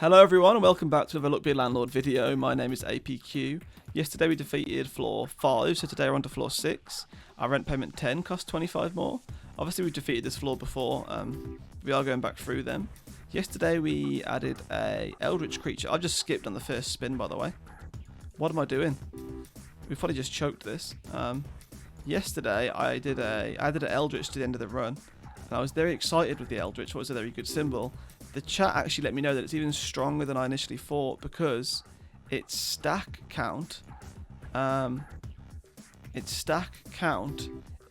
Hello everyone and welcome back to another Look Be a Landlord video. My name is APQ. Yesterday we defeated floor 5, so today we're on to floor 6. Our rent payment 10 cost 25 more. Obviously we defeated this floor before, we are going back through them. Yesterday we added a eldritch creature. I just skipped on the first spin, by the way. What am I doing? We probably just choked this. Yesterday I added an eldritch to the end of the run, and I was very excited with the eldritch. It was a very good symbol. The chat actually let me know that it's even stronger than I initially thought because its stack count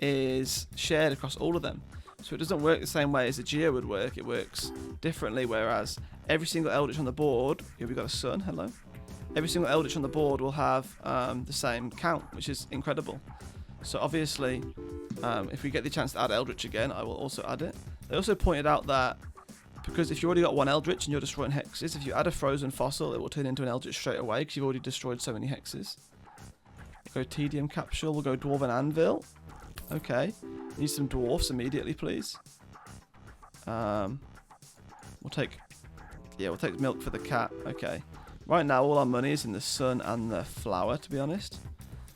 is shared across all of them. So it doesn't work the same way as a Geo would work. It works differently, whereas every single eldritch on the board, here we got a sun, hello. Every single eldritch on the board will have the same count, which is incredible. So obviously, if we get the chance to add eldritch again, I will also add it. They also pointed out that because if you already got one eldritch and you're destroying hexes, if you add a frozen fossil, it will turn into an eldritch straight away because you've already destroyed so many hexes. We'll go tedium capsule, we'll go dwarven anvil. Okay, need some dwarfs immediately, please. We'll take milk for the cat. Okay, right now all our money is in the sun and the flower, to be honest.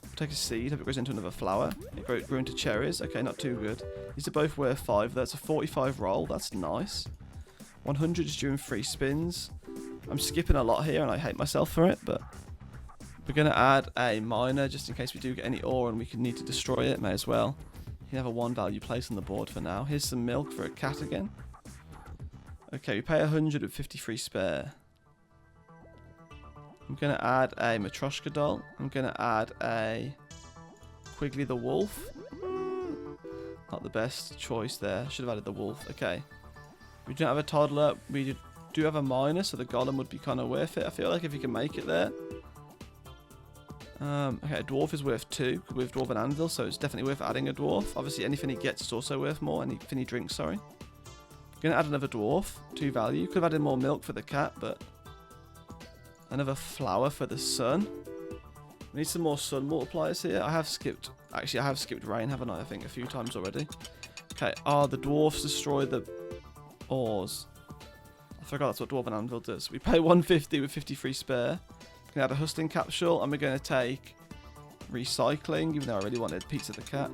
We'll take a seed, hope it grows into another flower. It grew into cherries. Okay, not too good. These are both worth 5. That's a 45 roll. That's nice. 100 is during 3 spins. I'm skipping a lot here and I hate myself for it, but we're going to add a miner just in case we do get any ore and we could need to destroy it. May as well. You can have a 1 value place on the board for now. Here's some milk for a cat again. Okay, we pay 100 with 53 spare. I'm going to add a Matryoshka doll. I'm going to add a Quigley the wolf. Not the best choice there. Should have added the wolf. Okay. We don't have a toddler. We do have a miner, so the golem would be kind of worth it. I feel like if you can make it there. Okay, a dwarf is worth 2 with dwarven anvil, so it's definitely worth adding a dwarf. Obviously, anything he gets is also worth more. Anything he drinks, sorry. Gonna add another dwarf, 2 value. Could have added more milk for the cat, but another flower for the sun. We need some more sun multipliers here. I have skipped rain, haven't I? I think a few times already. Okay, the dwarfs destroy the ores. I forgot that's what dwarven anvil does. We pay 150 with 53 spare. We can add a hustling capsule, and we're going to take recycling, even though I really wanted pizza the cat.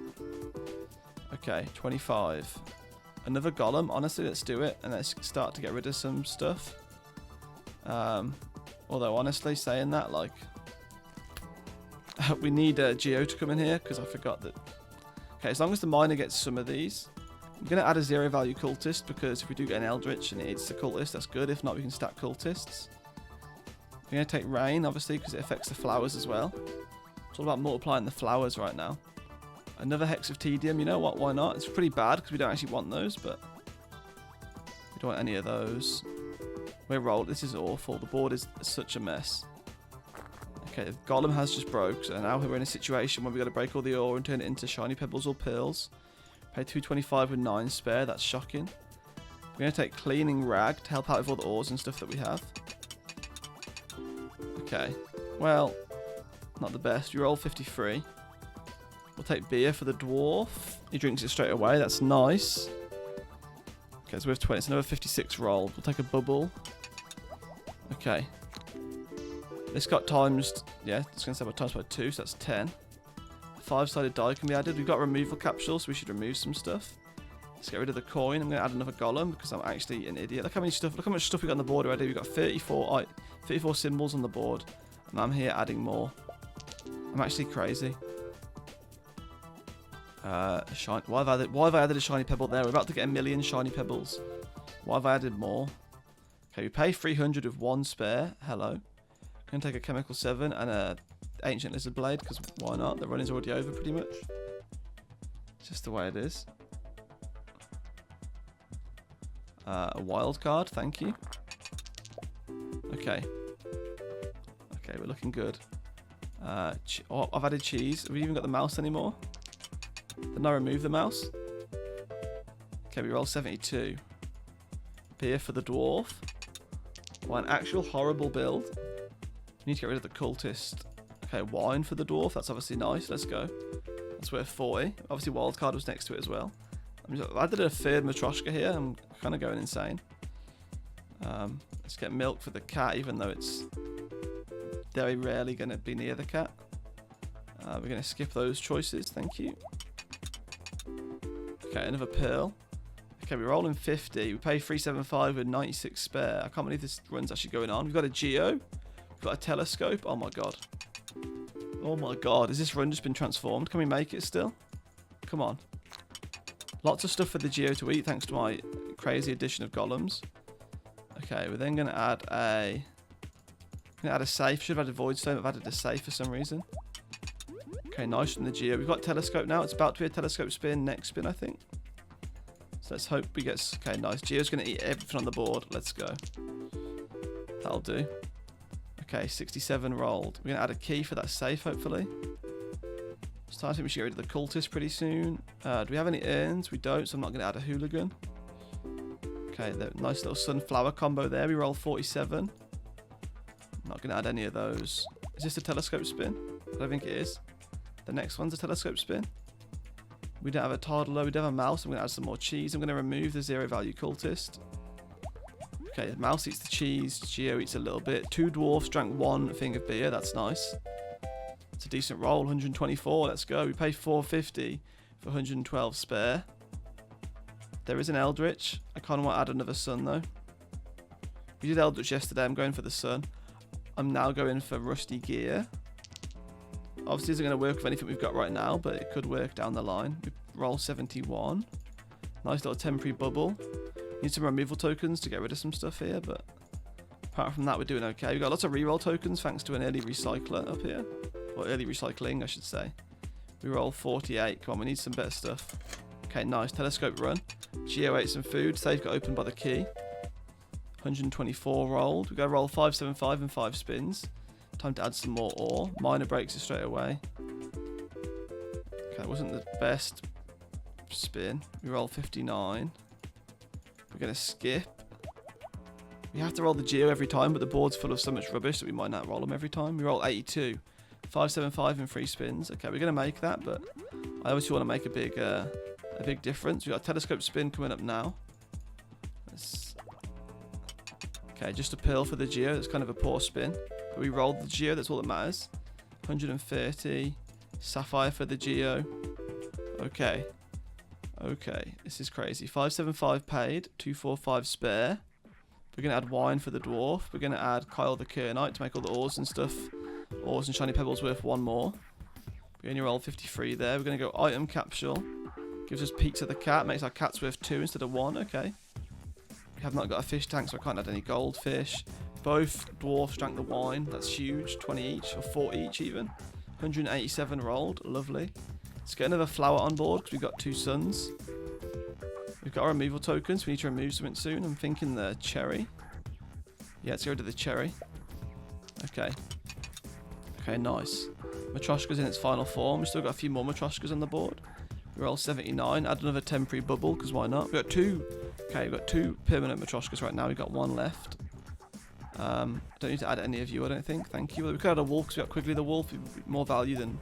Okay, 25. Another golem. Honestly, let's do it, and let's start to get rid of some stuff. Although, honestly, saying that, like, we need a Geo to come in here, because I forgot that. Okay, as long as the miner gets some of these. I'm going to add a 0 value cultist, because if we do get an eldritch and it hits the cultist, that's good. If not, we can stack cultists. We're going to take rain, obviously, because it affects the flowers as well. It's all about multiplying the flowers right now. Another hex of tedium, you know what, why not? It's pretty bad, because we don't actually want those, but we don't want any of those. We're rolled. This is awful. The board is such a mess. Okay, the golem has just broke, so now we're in a situation where we've got to break all the ore and turn it into shiny pebbles or pearls. Pay 225 with 9 spare, that's shocking. We're going to take cleaning rag to help out with all the ores and stuff that we have. Okay, well, not the best. You roll 53. We'll take beer for the dwarf. He drinks it straight away, that's nice. Okay, it's worth 20. It's another 56 roll. We'll take a bubble. Okay. This got times, yeah, it's going to say times by 2, so that's 10. 5-sided die can be added. We've got a removal capsule, so we should remove some stuff. Let's get rid of the coin. I'm going to add another golem because I'm actually an idiot. Look how much stuff we got on the board already. We've got 34 symbols on the board, and I'm here adding more. I'm actually crazy. Why have I added a shiny pebble there? We're about to get 1 million shiny pebbles. Why have I added more? Okay, we pay 300 with 1 spare. Hello. Going to take a chemical 7 and a ancient lizard blade, because why not? The run is already over pretty much. It's just the way it is. A wild card, thank you. Okay. Okay, we're looking good. I've added cheese. Have we even got the mouse anymore? Didn't I remove the mouse? Okay, we roll 72. Beer for the dwarf. Well, an actual horrible build. We need to get rid of the cultist. Okay, wine for the dwarf. That's obviously nice. Let's go. That's worth 40. Obviously, wildcard was next to it as well. I did a third Matryoshka here. I'm kind of going insane. Let's get milk for the cat, even though it's very rarely going to be near the cat. We're going to skip those choices, thank you. Okay, another pearl. Okay, we're rolling 50. We pay 375 with 96 spare. I can't believe this run's actually going on. We've got a geo. We've got a telescope. Oh my god. Oh my god. Has this run just been transformed? Can we make it still? Come on. Lots of stuff for the geo to eat thanks to my crazy addition of golems. Okay, we're then going to add a... safe. Should have added void stone, but I've added a safe for some reason. Okay, nice from the geo. We've got telescope now. It's about to be a telescope spin. Next spin, I think. So let's hope we get... Okay, nice. Geo's going to eat everything on the board. Let's go. That'll do. Okay, 67 rolled. We're going to add a key for that safe, hopefully. Starting, we should get rid of the cultist pretty soon. Do we have any urns? We don't, so I'm not going to add a hooligan. Okay, the nice little sunflower combo there. We roll 47. Not going to add any of those. Is this a telescope spin? I don't think it is. The next one's a telescope spin. We don't have a toddler. We don't have a mouse. I'm going to add some more cheese. I'm going to remove the zero value cultist. Okay, the mouse eats the cheese. Geo eats a little bit. 2 dwarfs drank 1 thing of beer. That's nice. It's a decent roll. 124. Let's go. We pay 450 for 112 spare. There is an Eldritch. I kind of want to add another sun though. We did Eldritch yesterday. I'm going for the sun. I'm now going for Rusty Gear. Obviously, isn't going to work with anything we've got right now, but it could work down the line. We roll 71. Nice little temporary bubble. Need some removal tokens to get rid of some stuff here, but apart from that, we're doing okay. We've got lots of reroll tokens thanks to an early recycler up here. Or early recycling, I should say. We roll 48. Come on, we need some better stuff. Okay, nice. Telescope run. Geo ate some food. Safe got opened by the key. 124 rolled. We've got to roll 575 and 5 spins. Time to add some more ore. Miner breaks it straight away. Okay, that wasn't the best spin. We roll 59. We're going to skip. We have to roll the geo every time, but the board's full of so much rubbish that we might not roll them every time. We roll 82. 575 and 3 spins. Okay, we're going to make that, but I obviously want to make a big difference. We've got a telescope spin coming up now. Okay, just a pearl for the geo. That's kind of a poor spin. But we rolled the geo. That's all that matters. 130. Sapphire for the geo. Okay. Okay, this is crazy. 575 paid. 245 spare. We're going to add wine for the dwarf. We're going to add Kyle the Kernite to make all the ores and stuff. Ores and shiny pebbles worth 1 more. We only roll 53 there. We're going to go item capsule. Gives us pizza the cat. Makes our cats worth 2 instead of 1. Okay. We have not got a fish tank, so I can't add any goldfish. Both dwarfs drank the wine. That's huge. 20 each, or 40 each even. 187 rolled. Lovely. Let's get another flower on board, because we've got 2 suns. We've got our removal tokens. We need to remove something soon. I'm thinking the cherry. Yeah, let's go to the cherry. Okay. Okay, nice. Matryoshka's in its final form. We've still got a few more Matryoshkas on the board. We roll 79. Add another temporary bubble, because why not? We've got 2. Okay, we've got 2 permanent Matryoshkas right now. We've got 1 left. Don't need to add any of you, I don't think. Thank you. We could add a wolf, because we've got Quigley the Wolf. More value than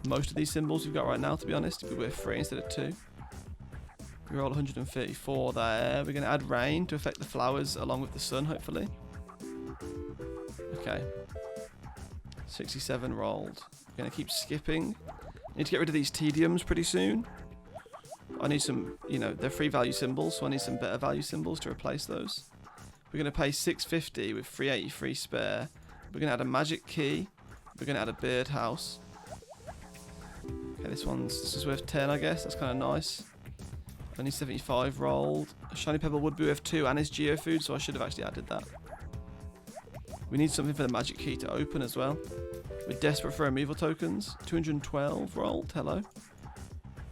most of these symbols we've got right now, to be honest. It'd be worth 3 instead of 2. We roll 134 there. We're going to add rain to affect the flowers along with the sun, hopefully. Okay. 67 rolled. We're going to keep skipping. Need to get rid of these tediums pretty soon. I need some, you know, they're free value symbols, so I need some better value symbols to replace those. We're going to pay 650 with 383 spare. We're going to add a magic key. We're going to add a birdhouse. Okay, this is worth 10, I guess. That's kind of nice. Only 75 rolled. A shiny pebble would be worth 2 and is geo food, so I should have actually added that. We need something for the magic key to open as well. We're desperate for removal tokens. 212 rolled. Hello.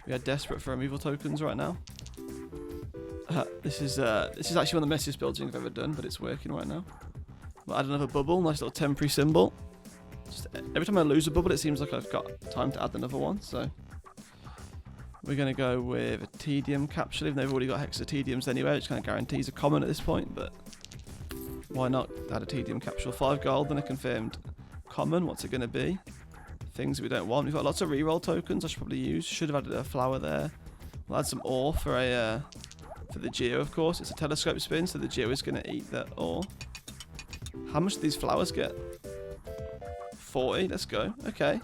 We are desperate for removal tokens right now. This is actually one of the messiest builds I've ever done, but it's working right now. We'll add another bubble. Nice little temporary symbol. Just every time I lose a bubble, it seems like I've got time to add another one. So we're going to go with a tedium capsule, even though we've already got hexatediums anyway, which kind of guarantees a common at this point, but why not add a tedium capsule? 5 gold and a confirmed common. What's it going to be? Things we don't want. We've got lots of reroll tokens I should probably use. Should have added a flower there. We'll add some ore for the geo, of course. It's a telescope spin, so the geo is going to eat the ore. How much do these flowers get? 40, let's go. Okay.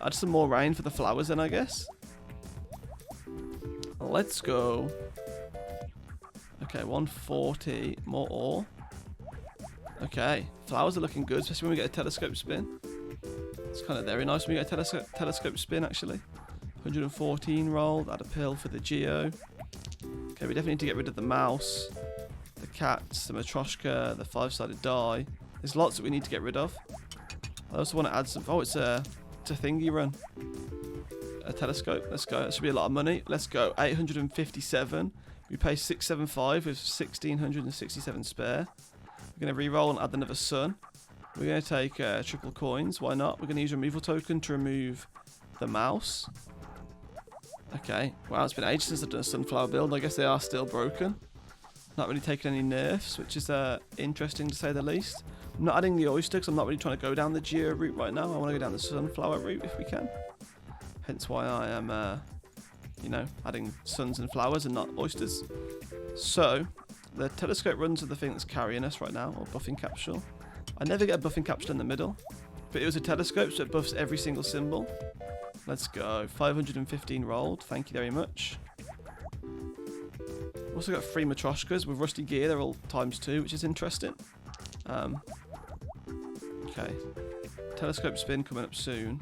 Add some more rain for the flowers then, I guess. Let's go. Okay, 140. More ore. Okay. Flowers are looking good, especially when we get a telescope spin. It's kind of very nice when we get a telescope spin, actually. 114 rolled. Add a pill for the geo. Okay, we definitely need to get rid of the mouse, the cats, the matryoshka, the 5-sided die. There's lots that we need to get rid of. I also want to add some... Oh, it's a thingy run. A telescope. Let's go. That should be a lot of money. Let's go. 857. We pay 675 with 1667 spare. We're going to re-roll and add another sun. We're going to take triple coins. Why not? We're going to use a removal token to remove the mouse. Okay. Wow, it's been ages since I've done a sunflower build. I guess they are still broken. Not really taking any nerfs, which is interesting to say the least. I'm not adding the oyster because I'm not really trying to go down the geo route right now. I want to go down the sunflower route if we can. Hence why I am, you know, adding suns and flowers and not oysters. So, the telescope runs are the thing that's carrying us right now, or buffing capsule. I never get a buffing capsule in the middle, but it was a telescope, so it buffs every single symbol. Let's go. 515 rolled. Thank you very much. Also got 3 matryoshkas with rusty gear. They're all ×2, which is interesting. Okay. Telescope spin coming up soon.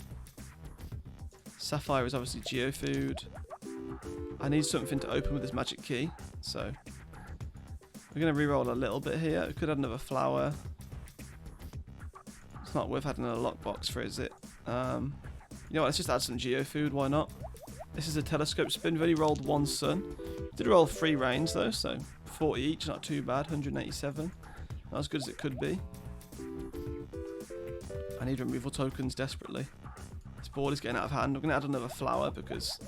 Sapphire is obviously geofood. I need something to open with this magic key, so we're going to re-roll a little bit here. We could add another flower. It's not worth adding another lockbox for, is it? You know what, let's just add some geofood, why not? This is a telescope spin. We've only rolled 1 sun. Did roll 3 rains though, so 40 each, not too bad. 187. Not as good as it could be. I need removal tokens desperately. This board is getting out of hand. I'm going to add another flower because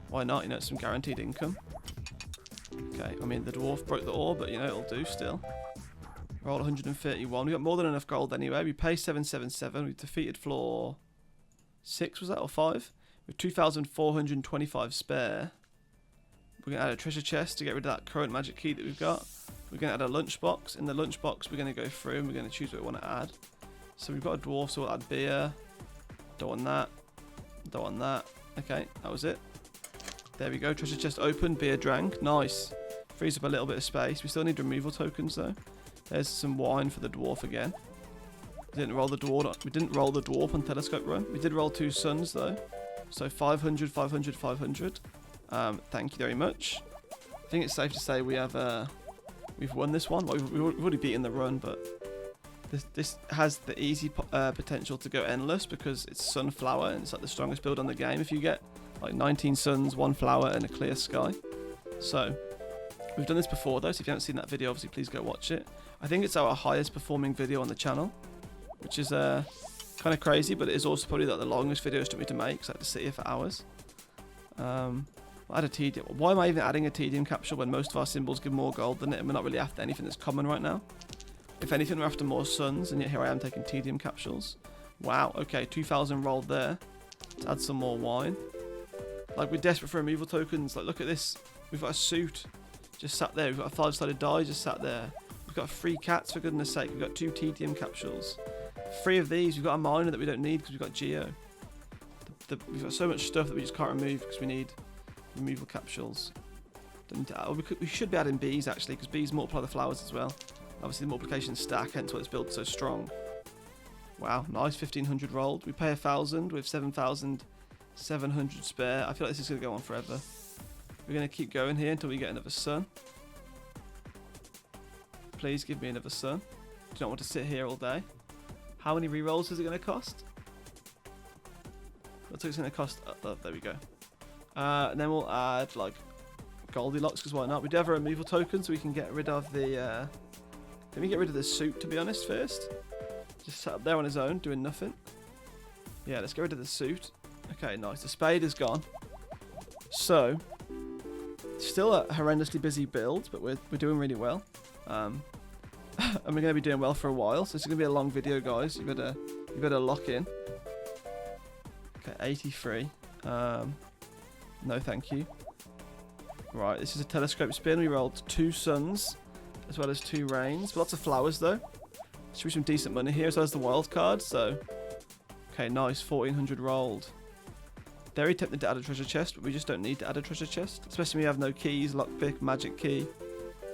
why not? You know, it's some guaranteed income. Okay, I mean, the dwarf broke the ore, but you know, it'll do still. Roll 131. We got more than enough gold anyway. We pay 777. We've defeated floor 6, was that, or 5? With 2,425 spare. We're going to add a treasure chest to get rid of that current magic key that we've got. We're going to add a lunchbox. In the lunchbox, we're going to go through and we're going to choose what we want to add. So we've got a dwarf, so we'll add beer. Don't want that. Don't want that. Okay, that was it. There we go. Treasure chest open. Beer drank. Nice. Frees up a little bit of space. We still need removal tokens though. There's some wine for the dwarf again. We didn't roll the dwarf on telescope run. We did roll 2 suns though. So 500, 500, 500. Thank you very much. I think it's safe to say we have we've won this one. Well, we've already beaten the run, but this has the easy potential to go endless because it's sunflower and it's like the strongest build on the game. If you get like 19 suns, 1 flower, and a clear sky. So we've done this before though. So if you haven't seen that video, obviously please go watch it. I think it's our highest performing video on the channel, which is kind of crazy, but it is also probably like the longest video it took me to make. So I had to sit here for hours. I had a tedium. Why am I even adding a tedium capsule when most of our symbols give more gold than it, and we're not really after anything that's common right now? If anything, we're after more suns, and yet here I am taking tedium capsules. Wow. Okay, 2,000 rolled there. Let's add some more wine. Like, we're desperate for removal tokens. Like, look at this. We've got a suit just sat there. We've got a 5-sided die just sat there. We've got 3 cats, for goodness sake. We've got 2 tedium capsules. 3 of these. We've got a miner that we don't need because we've got geo. We've got so much stuff that we just can't remove because we need removal capsules. We should be adding bees actually, because bees multiply the flowers as well. Obviously the multiplication stack, hence why it's built so strong. Wow, nice. 1,500 rolled. We pay 1,000 with 7,700 spare. I feel like this is going to go on forever. We're going to keep going here until we get another sun. Please give me another sun. Do not want to sit here all day. How many rerolls is it going to cost? Looks like it's going to cost... Oh, there we go. And then we'll add like Goldilocks, because why not? We do have a removal token, so we can get rid of the... Let me get rid of the suit, to be honest, first. Just sat up there on his own, doing nothing. Yeah, let's get rid of the suit. Okay, nice. The spade is gone. So, still a horrendously busy build, but we're doing really well. And we're going to be doing well for a while, so this is going to be a long video, guys. You better lock in. Okay, 83. No, thank you. Right, this is a telescope spin. We rolled 2 suns, as well as 2 rains. Lots of flowers, though. Should be some decent money here as well as the wild card. So, okay, nice. 1400 rolled. Very tempted to add a treasure chest, but we just don't need to add a treasure chest. Especially when we have no keys, lockpick, magic key,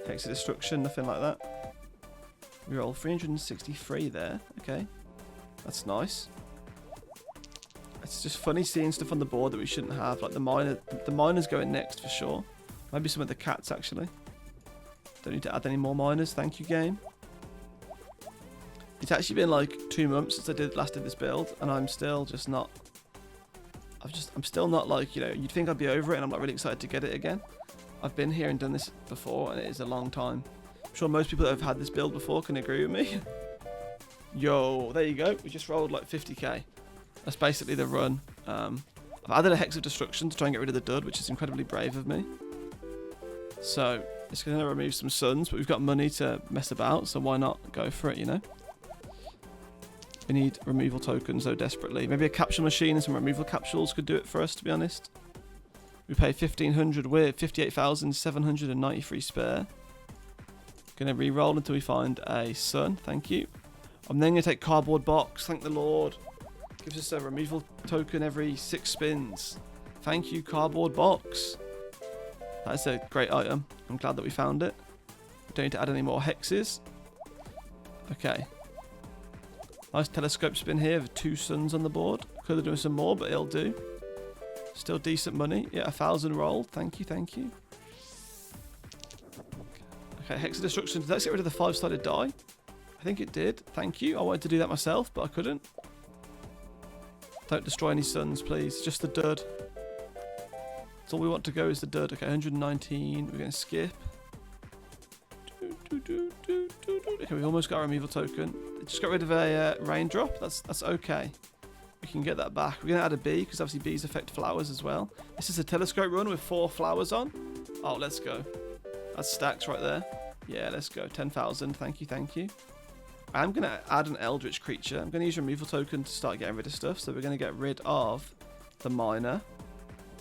hex of destruction, nothing like that. We roll 363 there. Okay, that's nice. It's just funny seeing stuff on the board that we shouldn't have, like the miners going next for sure. Maybe some of the cats actually. Don't need to add any more miners, thank you game. It's actually been like 2 months since I last did this build, and I'm still just not. I'm still not like, you know, you'd think I'd be over it, and I'm not really excited to get it again. I've been here and done this before, and it is a long time. I'm sure most people that have had this build before can agree with me. Yo, there you go. We just rolled like 50k. That's basically the run. I've added a Hex of Destruction to try and get rid of the dud, which is incredibly brave of me. So, it's going to remove some suns, but we've got money to mess about, so why not go for it, you know? We need removal tokens, though, desperately. Maybe a capsule machine and some removal capsules could do it for us, to be honest. We pay 1,500 with 58,793 spare. Gonna re-roll until we find a sun, thank you. I'm then gonna take cardboard box, thank the Lord. Gives us a removal token every 6 spins. Thank you, cardboard box. That's a great item. I'm glad that we found it. We don't need to add any more hexes. Okay. Nice telescope spin here with 2 suns on the board. Could have done some more, but it'll do. Still decent money. Yeah, 1,000 rolled. Thank you, thank you. Okay, Hex of Destruction. Let's get rid of the 5-sided die. I think it did. Thank you. I wanted to do that myself, but I couldn't. Don't destroy any suns, please. Just the dud. That's all we want to go is the dud. Okay, 119. We're going to skip. Okay, we almost got a removal token. Just got rid of a raindrop. That's okay. We can get that back. We're going to add a bee, because obviously bees affect flowers as well. This is a telescope run with 4 flowers on. Oh, let's go. That's stacks right there. Yeah, let's go. 10,000. Thank you, thank you. I'm going to add an eldritch creature. I'm going to use removal token to start getting rid of stuff. So we're going to get rid of the miner.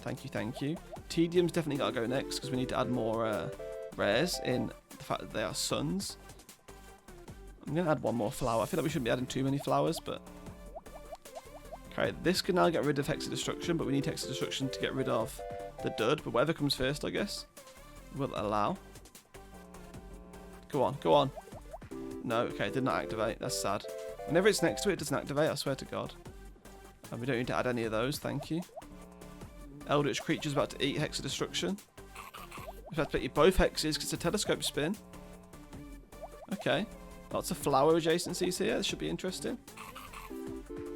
Thank you, thank you. Tedium's definitely got to go next, because we need to add more rares in the fact that they are suns. I'm going to add one more flower. I feel like we shouldn't be adding too many flowers, but... Okay, this can now get rid of Hex of Destruction, but we need Hex of Destruction to get rid of the dud. But whatever comes first, I guess, will allow. Go on, go on. No, okay, it did not activate. That's sad. Whenever it's next to it, it doesn't activate, I swear to God. And we don't need to add any of those, thank you. Eldritch Creature's about to eat Hex of Destruction. We've had to put you both hexes, because it's a telescope spin. Okay. Lots of flower adjacencies here. This should be interesting.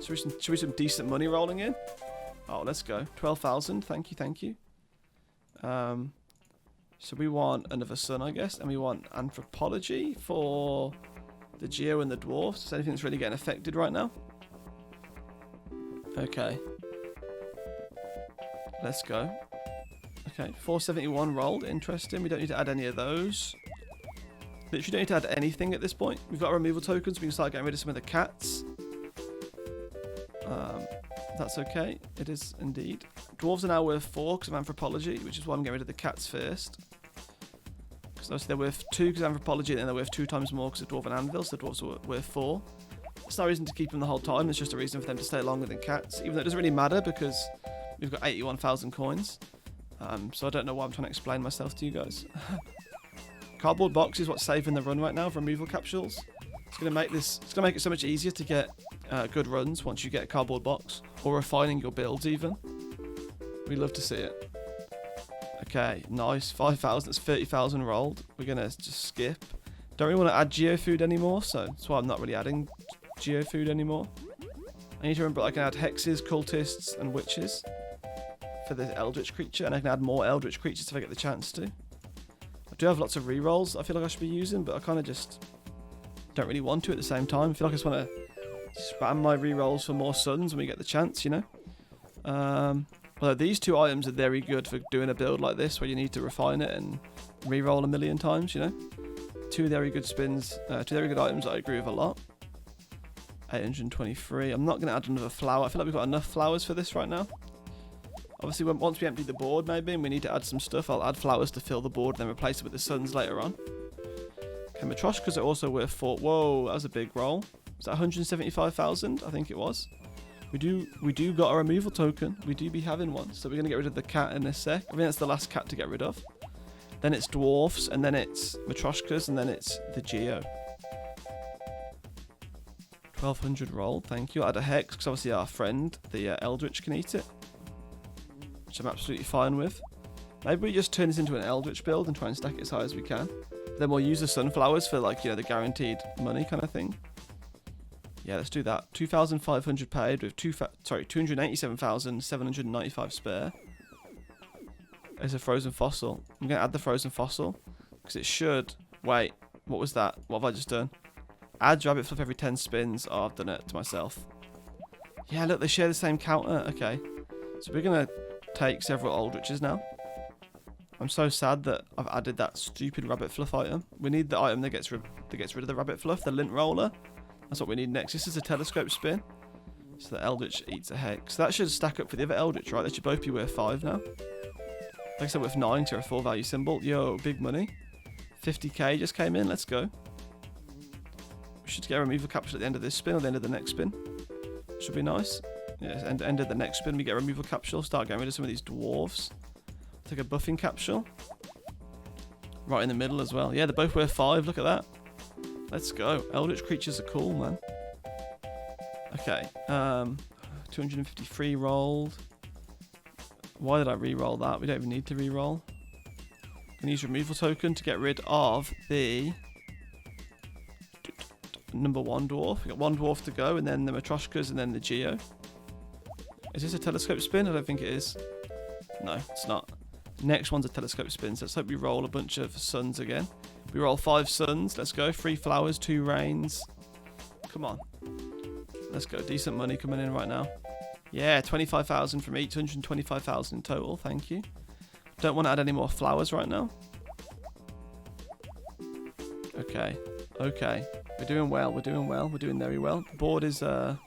Should we some decent money rolling in? Oh, let's go. 12,000. Thank you, thank you. So we want another sun, I guess, and we want anthropology for the geo and the dwarfs. Is anything that's really getting affected right now? Okay. Let's go. Okay, 471 rolled. Interesting. We don't need to add any of those. Literally don't need to add anything at this point. We've got removal tokens. We can start getting rid of some of the cats. That's okay. It is indeed. Dwarves are now worth 4 because of anthropology, which is why I'm getting rid of the cats first. Because obviously they're worth 2 because of anthropology, and then they're worth 2 times more because of dwarf and anvil, so the dwarves are worth 4. There's no reason to keep them the whole time. It's just a reason for them to stay longer than cats, even though it doesn't really matter because we've got 81,000 coins. So I don't know why I'm trying to explain myself to you guys. Cardboard box is what's saving the run right now for removal capsules. It's gonna make this. It's gonna make it so much easier to get good runs once you get a cardboard box, or refining your builds even. We love to see it. Okay, nice. 5,000. That's 30,000 rolled. We're gonna just skip. Don't really want to add geofood anymore, so that's why I'm not really adding geofood anymore. I need to remember I can add hexes, cultists, and witches for the eldritch creature, and I can add more eldritch creatures if I get the chance to. I do have lots of rerolls I feel like I should be using, but I kind of just don't really want to at the same time. I feel like I just want to spam my rerolls for more suns when we get the chance, you know. Although these 2 items are very good for doing a build like this where you need to refine it and reroll a million times, you know. 2 very good spins, 2 very good items that I agree with a lot. 823. I'm not going to add another flower. I feel like we've got enough flowers for this right now. Obviously, once we empty the board maybe and we need to add some stuff, I'll add flowers to fill the board and then replace it with the suns later on. Okay, Matryoshkas are also worth 4. Whoa, that was a big roll. Was that 175,000? I think it was. We do got a removal token. We do be having one. So we're going to get rid of the cat in a sec. I think that's the last cat to get rid of. Then it's dwarfs, and then it's Matryoshkas, and then it's the Geo. 1200 roll, thank you. I'll add a hex, because obviously our friend, the Eldritch, can eat it. Which I'm absolutely fine with. Maybe we just turn this into an Eldritch build and try and stack it as high as we can. Then we'll use the sunflowers for, like, you know, the guaranteed money kind of thing. Yeah, let's do that. 2,500 paid with 287,795 spare. There's a frozen fossil. I'm going to add the frozen fossil because it should... Wait, what was that? What have I just done? Add rabbit fluff every 10 spins. Oh, I've done it to myself. Yeah, look, they share the same counter. Okay. So we're going to take several Eldritches now. I'm so sad that I've added that stupid rabbit fluff item. We need the item that gets rid of the rabbit fluff, the lint roller. That's what we need next. This is a telescope spin. So the Eldritch eats a hex. So that should stack up for the other Eldritch, right? They should both be worth 5 now. Like I said, worth 9 to a 4 value symbol. Yo, big money. 50k just came in. Let's go. We should get a removal capsule at the end of this spin or the end of the next spin. Should be nice. Yeah, end of the next spin, we get a removal capsule. Start getting rid of some of these dwarves. Take a buffing capsule. Right in the middle as well. Yeah, they're both worth 5. Look at that. Let's go. Eldritch creatures are cool, man. Okay. 253 rolled. Why did I re-roll that? We don't even need to re-roll. Can use removal token to get rid of the number 1 dwarf. We got 1 dwarf to go, and then the Matryoshkas, and then the Geo. Is this a telescope spin? I don't think it is. No, it's not. Next one's a telescope spin, so let's hope we roll a bunch of suns again. We roll 5 suns. Let's go. 3 flowers, 2 rains. Come on. Let's go. Decent money coming in right now. Yeah, 25,000 from each. 125,000 in total. Thank you. Don't want to add any more flowers right now. Okay. Okay. We're doing well. We're doing well. We're doing very well. The board is... The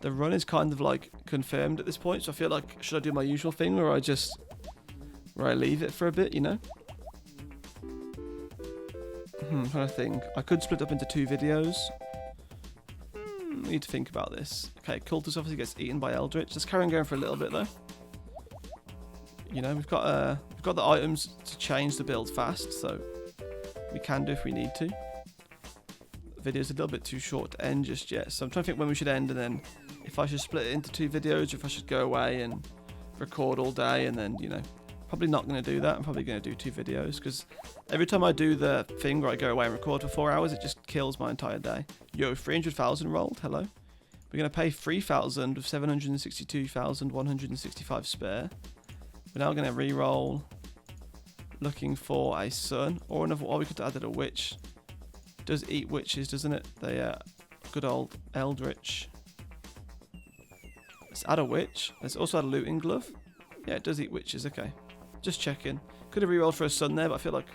run is kind of like confirmed at this point, so I feel like, should I do my usual thing where I leave it for a bit, you know? I'm trying to think. I could split up into 2 videos. I need to think about this. Okay, Cultist obviously gets eaten by Eldritch. Let's carry on going for a little bit though. You know, we've got the items to change the build fast, so we can do if we need to. The video's a little bit too short to end just yet, so I'm trying to think when we should end, and then if I should split it into 2 videos, or if I should go away and record all day, and then, you know, probably not going to do that. I'm probably going to do 2 videos, because every time I do the thing where I go away and record for 4 hours, it just kills my entire day. Yo, 300,000 rolled. Hello. We're going to pay 3,000 with 762,165 spare. We're now going to re-roll, looking for a sun or another. Oh, we could have added a witch. It does eat witches, doesn't it? They good old Eldritch. Let's add a witch. Let's also add a looting glove. Yeah, it does eat witches. Okay, just checking. Could have re-rolled for a sun there, but I feel like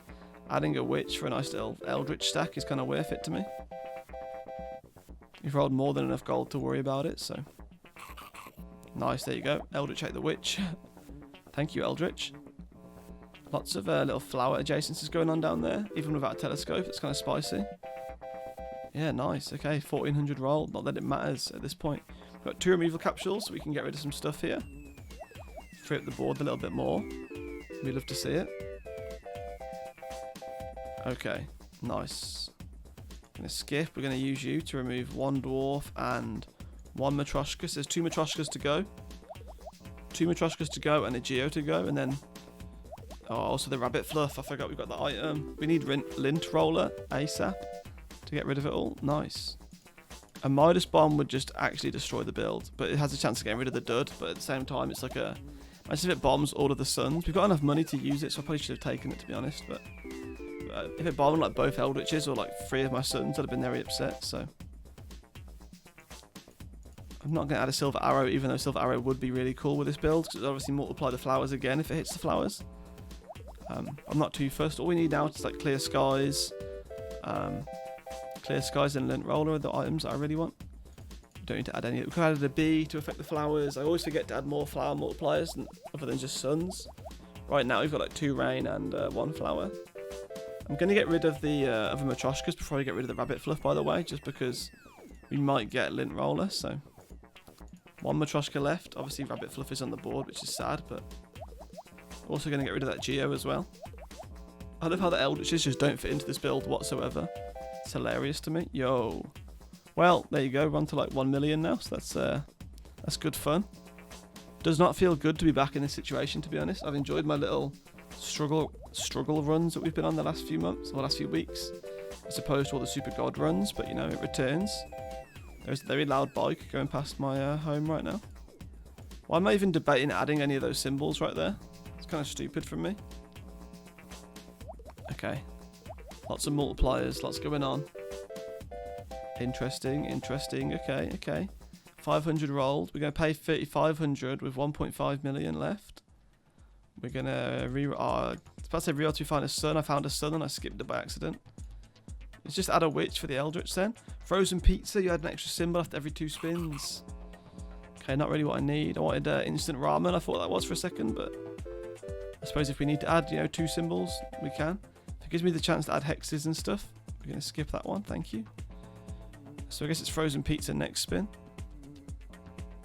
adding a witch for a nice little Eldritch stack is kind of worth it to me. You've rolled more than enough gold to worry about it, so nice. There you go. Eldritch ate the witch. Thank you, Eldritch. Lots of little flower adjacencies going on down there, even without a telescope. It's kind of spicy. Yeah, nice. Okay, 1,400 roll. Not that it matters at this point. We've got 2 removal capsules, so we can get rid of some stuff here. Free up the board a little bit more. We'd love to see it. Okay, nice. Gonna skip. We're gonna use you to remove 1 dwarf and 1 Matryoshka. So there's 2 Matryoshkas to go. 2 Matryoshkas to go and a Geo to go, and then also the rabbit fluff. I forgot we've got the item. We need lint roller ASAP to get rid of it all. Nice. A Midas bomb would just actually destroy the build, but it has a chance of getting rid of the dud. But at the same time, it's like a... Imagine if it bombs all of the suns. We've got enough money to use it, so I probably should have taken it, to be honest. But if it bombed like both Eldritches or like 3 of my suns, I'd have been very upset. So I'm not going to add a silver arrow, even though silver arrow would be really cool with this build, because it obviously multiply the flowers again if it hits the flowers. I'm not too fussed. All we need now is like clear skies. Clear skies and lint roller are the items that I really want. We don't need to add any. We could have added a bee to affect the flowers. I always forget to add more flower multipliers other than just suns. Right now we've got like 2 rain and 1 flower. I'm going to get rid of the other Matryoshkas before I get rid of the rabbit fluff, by the way, just because we might get lint roller. So 1 Matryoshka left. Obviously rabbit fluff is on the board, which is sad, but also going to get rid of that Geo as well. I love how the Eldritches just don't fit into this build whatsoever. It's hilarious to me. Yo. Well, there you go. We're on to like 1 million now, so that's good fun. Does not feel good to be back in this situation, to be honest. I've enjoyed my little struggle runs that we've been on the last few months, or the last few weeks, as opposed to all the super god runs, but you know, it returns. There's a very loud bike going past my home right now. Why am I even debating adding any of those symbols right there? It's kind of stupid from me. Okay. Lots of multipliers, lots going on. Interesting. Okay. 500 rolled. We're going to pay 3,500 with 1.5 million left. We're going to it's about to say reroll to find a sun. I found a sun and I skipped it by accident. Let's just add a witch for the Eldritch then. Frozen pizza, you add an extra symbol after every 2 spins. Okay, not really what I need. I wanted instant ramen. I thought that was for a second, but I suppose if we need to add, 2 symbols, we can. If it gives me the chance to add hexes and stuff, we're going to skip that one. Thank you. So I guess it's frozen pizza next spin.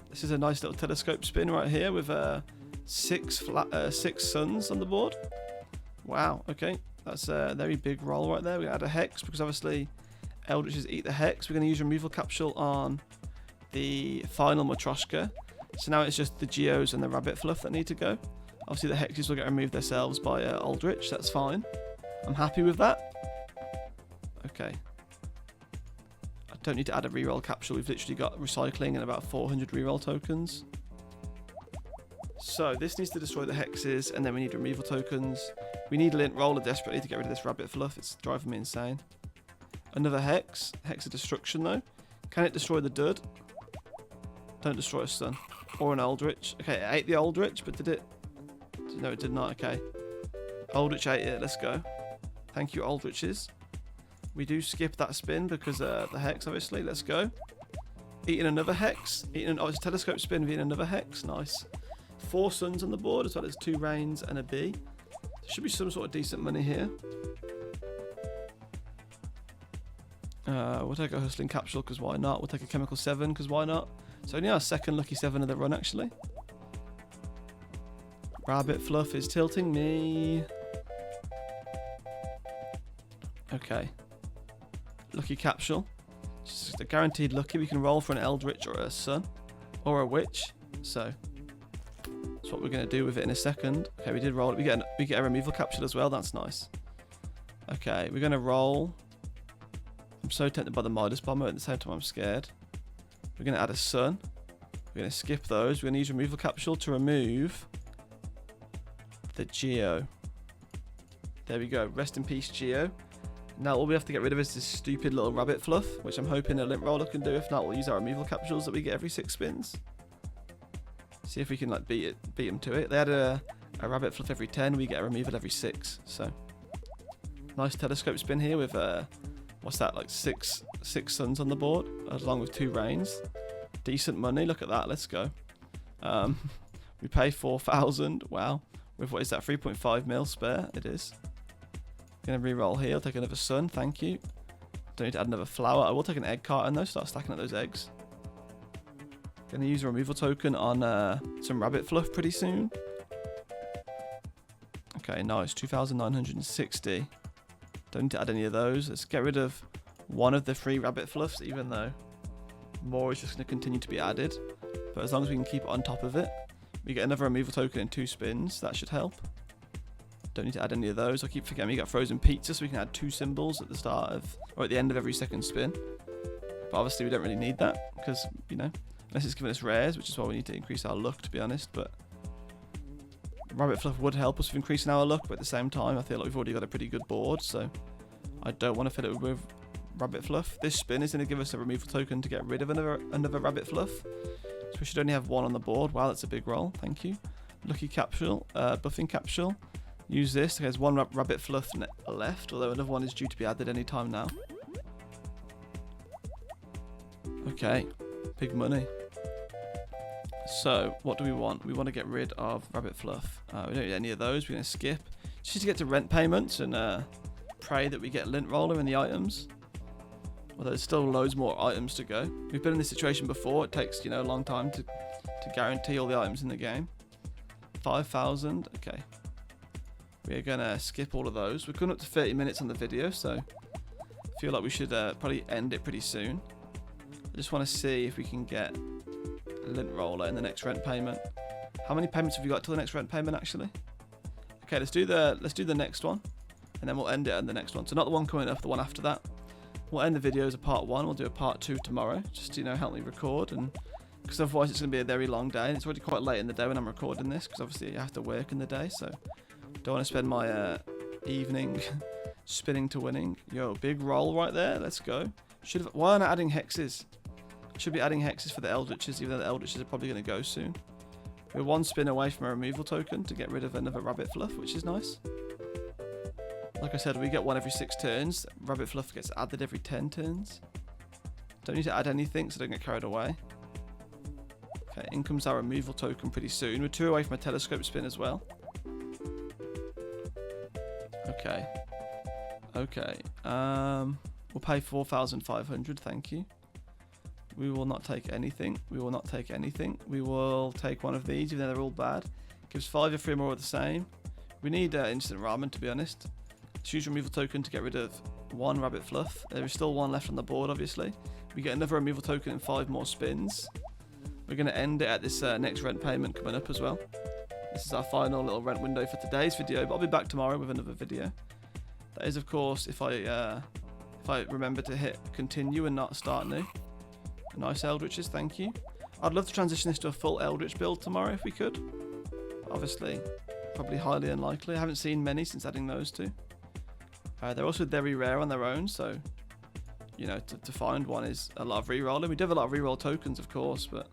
This is a nice little telescope spin right here with 6 suns on the board. Wow, okay. That's a very big roll right there. We're going to add a hex because obviously Eldritches eat the hex. We're going to use removal capsule on the final Matryoshka. So now it's just the Geos and the rabbit fluff that need to go. Obviously the hexes will get removed themselves by Aldrich. That's fine. I'm happy with that. Okay. I don't need to add a reroll capsule. We've literally got recycling and about 400 reroll tokens. So this needs to destroy the hexes, and then we need removal tokens. We need a lint roller desperately to get rid of this rabbit fluff. It's driving me insane. Another hex. Hex of destruction though. Can it destroy the dud? Don't destroy a sun. Or an Aldrich. Okay, it ate the Aldrich, but did it? No, it did not. Okay. Aldrich ate it. Let's go. Thank you, Aldriches. We do skip that spin because the hex, obviously. Let's go. Eating another hex. It's a telescope spin, eating another hex. Nice. 4 suns on the board, as well as 2 rains and a bee. There should be some sort of decent money here. We'll take a hustling capsule, because why not? We'll take a chemical 7, because why not? So only our second lucky 7 of the run, actually. Rabbit fluff is tilting me. Okay. Lucky capsule. Just a guaranteed lucky. We can roll for an Eldritch or a sun. Or a witch. So that's what we're going to do with it in a second. Okay, we did roll it. We get a removal capsule as well. That's nice. Okay, we're going to roll. I'm so tempted by the Midas Bomber. At the same time, I'm scared. We're going to add a sun. We're going to skip those. We're going to use removal capsule to remove the Geo. There we go. Rest in peace, Geo. Now all we have to get rid of is this stupid little rabbit fluff, which I'm hoping a lint roller can do. If not, we'll use our removal capsules that we get every 6 spins. See if we can like beat them to it. They had a rabbit fluff every 10. We get a removal every 6. So nice telescope spin here with what's that, like 6 suns on the board, along with 2 rains. Decent money. Look at that. Let's go. We pay 4,000. Wow. With what is that? 3.5 mil spare. It is. Gonna re-roll here. I'll take another sun. Thank you. Don't need to add another flower. I will take an egg carton though. Start stacking up those eggs. Gonna use a removal token on some rabbit fluff pretty soon. Okay, nice. 2,960. Don't need to add any of those. Let's get rid of one of the 3 rabbit fluffs, even though more is just going to continue to be added. But as long as we can keep it on top of it, we get another removal token in 2 spins. That should help. Don't need to add any of those. I keep forgetting we got frozen pizza, so we can add 2 symbols at the start of, or at the end of every second spin. But obviously we don't really need that, because, unless it's giving us rares, which is why we need to increase our luck, to be honest. But rabbit fluff would help us with increasing our luck, but at the same time, I feel like we've already got a pretty good board, so I don't want to fill it with rabbit fluff. This spin is going to give us a removal token to get rid of another rabbit fluff. So we should only have 1 on the board. Wow, that's a big roll. Thank you. Lucky capsule, buffing capsule. Use this. There's 1 rabbit fluff left, although another one is due to be added any time now. Okay, big money. So, what do we want? We want to get rid of rabbit fluff. We don't need any of those. We're going to skip. Just to get to rent payments and pray that we get Lint Roller in the items. Although there's still loads more items to go. We've been in this situation before. It takes, you know, a long time to guarantee all the items in the game. 5,000. Okay. We're going to skip all of those. We're coming up to 30 minutes on the video, so I feel like we should probably end it pretty soon. I just want to see if we can get a Lint Roller in the next rent payment. How many payments have you got till the next rent payment, actually? Okay, let's do the next one, and then we'll end it at the next one. So not the one coming up, the one after that. We'll end the video as a part 1. We'll do a part 2 tomorrow, just to, you know, help me record, and because otherwise it's going to be a very long day, and it's already quite late in the day when I'm recording this, because obviously I have to work in the day, so don't want to spend my evening spinning to winning. Yo, big roll right there. Let's go. Why aren't I adding hexes? Should be adding hexes for the Eldritches, even though the Eldritches are probably going to go soon. We're one spin away from a removal token to get rid of another Rabbit Fluff, which is nice. Like I said, we get one every 6 turns. Rabbit Fluff gets added every 10 turns. Don't need to add anything, so don't get carried away. Okay, in comes our removal token pretty soon. We're 2 away from a telescope spin as well. Okay. Okay. We'll pay 4,500, thank you. We will not take anything. We will not take anything. We will take one of these, even though they're all bad. Gives 5 or 3 more of the same. We need instant ramen, to be honest. Let's use removal token to get rid of 1 Rabbit Fluff. There is still 1 left on the board, obviously. We get another removal token in 5 more spins. We're going to end it at this next rent payment coming up as well. This is our final little rent window for today's video, but I'll be back tomorrow with another video. That is, of course, if I remember to hit continue and not start new. Nice Eldritches, thank you. I'd love to transition this to a full Eldritch build tomorrow if we could. Obviously, probably highly unlikely. I haven't seen many since adding those two. They're also very rare on their own, so, you know, to find one is a lot of rerolling. We do have a lot of reroll tokens, of course, but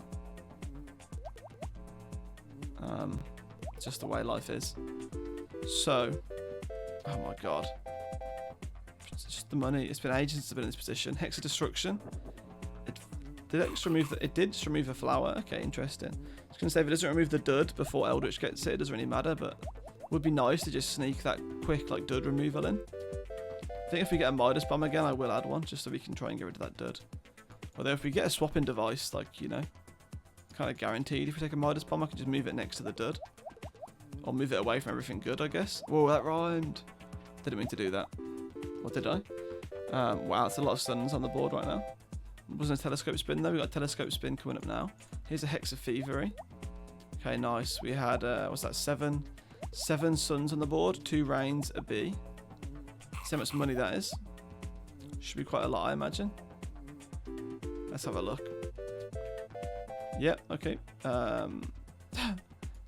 it's just the way life is. So, oh my god. It's just the money. It's been ages since I've been in this position. Hex of Destruction. It did just remove the flower. Okay, interesting. I was going to say, if it doesn't remove the dud before Eldritch gets it doesn't really matter, but it would be nice to just sneak that quick, like, dud removal in. I think if we get a Midas Bomb again, I will add one, just so we can try and get rid of that dud. Although if we get a swapping device, like, you know, kind of guaranteed, if we take a Midas Bomb, I can just move it next to the dud. Or move it away from everything good, I guess. Whoa, that rhymed. Didn't mean to do that. What did I? Wow, it's a lot of suns on the board right now. Wasn't a telescope spin though. We got a telescope spin coming up now. Here's a Hex of Thievery. Okay, nice. We had what's that? 7 suns on the board, 2 rains, a bee. See how much money that is. Should be quite a lot, I imagine. Let's have a look. Yep. Okay.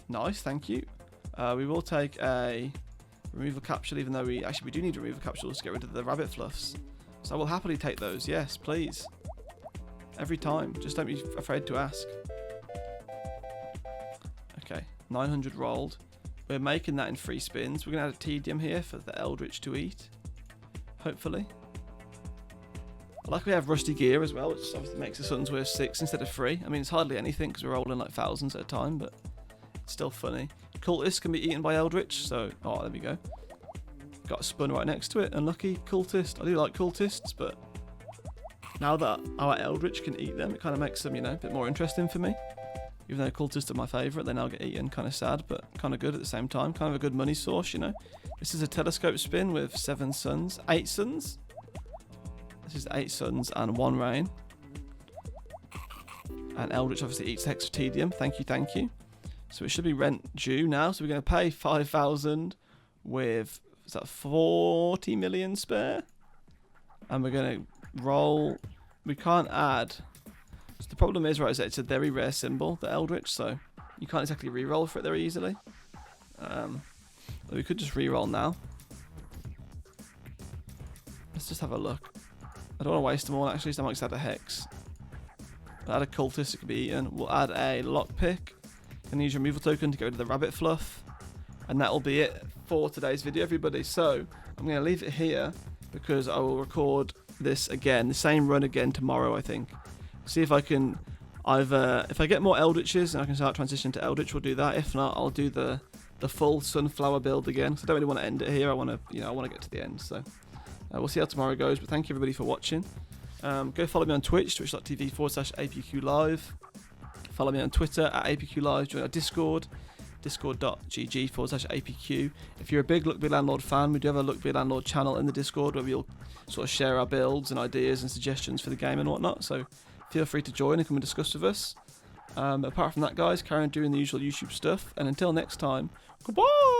Nice. Thank you. We will take a removal capsule, even though we do need removal capsules to get rid of the Rabbit Fluffs. So I will happily take those. Yes, please. Every time. Just don't be afraid to ask. Okay, 900 rolled. We're making that in 3 spins. We're going to add a tedium here for the Eldritch to eat. Hopefully. I like we have Rusty Gear as well, which obviously makes the suns worth 6 instead of 3. I mean, it's hardly anything because we're rolling like thousands at a time, but it's still funny. Cultist can be eaten by Eldritch, so... Oh, there we go. Got a spun right next to it. Unlucky Cultist. I do like Cultists, but... Now that our Eldritch can eat them, it kind of makes them, you know, a bit more interesting for me. Even though Cultists are my favourite, they now get eaten. Kind of sad, but kind of good at the same time. Kind of a good money source, you know. This is a telescope spin with 7 suns. 8 suns? This is 8 suns and 1 rain. And Eldritch obviously eats Hex of Tedium. Thank you, thank you. So it should be rent due now. So we're going to pay 5,000 with, is that 40 million spare? And we're going to roll. We can't add. So the problem is, right, is that it's a very rare symbol, the Eldritch, so you can't exactly re-roll for it very easily. We could just re-roll now. Let's just have a look. I don't want to waste them all, actually, so I might just add a Hex. We'll add a Cultist, it can be eaten. We'll add a Lockpick. Can use your removal token to go to the Rabbit Fluff. And that will be it for today's video, everybody. So, I'm going to leave it here, because I will record this again, the same run again tomorrow, I think. See if I can either, if I get more Eldritches and I can start transitioning to Eldritch, we'll do that. If not, I'll do the full Sunflower build again, because I don't really want to end it here. I want to, you know, I want to get to the end. So We'll see how tomorrow goes, but thank you everybody for watching. Go follow me on Twitch, twitch.tv/APQ Live. Follow me on Twitter at APQ Live. Join our Discord, discord.gg/APQ. If you're a big Look Be Landlord fan, we do have a Look Be Landlord channel in the Discord where we'll sort of share our builds and ideas and suggestions for the game and whatnot. So feel free to join and come and discuss with us. Apart from that, guys, carry on doing the usual YouTube stuff. And until next time, goodbye!